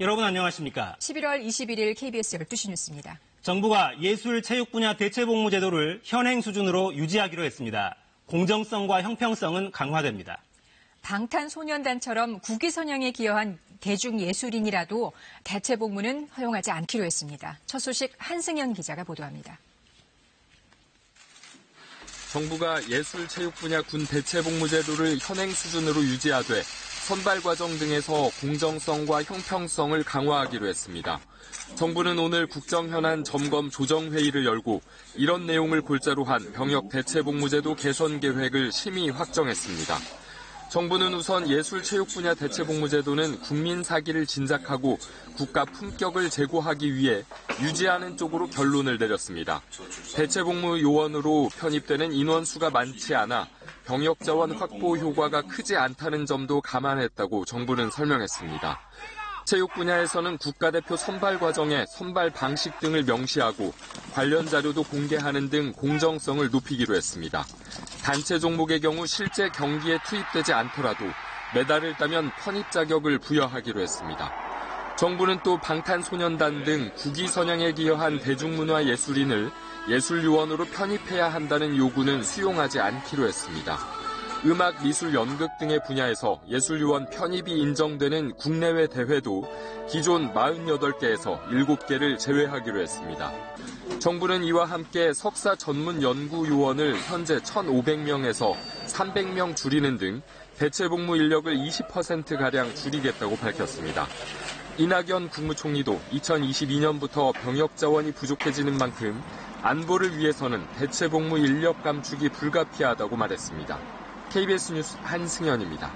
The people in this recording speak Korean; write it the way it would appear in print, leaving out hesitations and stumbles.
여러분 안녕하십니까? 11월 21일 KBS 12시 뉴스입니다. 정부가 예술, 체육 분야 대체복무 제도를 현행 수준으로 유지하기로 했습니다. 공정성과 형평성은 강화됩니다. 방탄소년단처럼 국위 선양에 기여한 대중예술인이라도 대체복무는 허용하지 않기로 했습니다. 첫 소식 한승현 기자가 보도합니다. 정부가 예술, 체육 분야 군 대체복무 제도를 현행 수준으로 유지하되 선발 과정 등에서 공정성과 형평성을 강화하기로 했습니다. 정부는 오늘 국정현안 점검 조정회의를 열고 이런 내용을 골자로 한 병역 대체복무제도 개선 계획을 심의 확정했습니다. 정부는 우선 예술, 체육 분야 대체복무제도는 국민 사기를 진작하고 국가 품격을 제고하기 위해 유지하는 쪽으로 결론을 내렸습니다. 대체복무 요원으로 편입되는 인원수가 많지 않아 병역 자원 확보 효과가 크지 않다는 점도 감안했다고 정부는 설명했습니다. 체육 분야에서는 국가대표 선발 과정에 선발 방식 등을 명시하고 관련 자료도 공개하는 등 공정성을 높이기로 했습니다. 단체 종목의 경우 실제 경기에 투입되지 않더라도 메달을 따면 편입 자격을 부여하기로 했습니다. 정부는 또 방탄소년단 등 국위 선양에 기여한 대중문화 예술인을 예술요원으로 편입해야 한다는 요구는 수용하지 않기로 했습니다. 음악, 미술, 연극 등의 분야에서 예술요원 편입이 인정되는 국내외 대회도 기존 48개에서 7개를 제외하기로 했습니다. 정부는 이와 함께 석사 전문 연구 요원을 현재 1,500명에서 300명 줄이는 등 대체복무 인력을 20%가량 줄이겠다고 밝혔습니다. 이낙연 국무총리도 2022년부터 병역 자원이 부족해지는 만큼 안보를 위해서는 대체복무 인력 감축이 불가피하다고 말했습니다. KBS 뉴스 한승현입니다.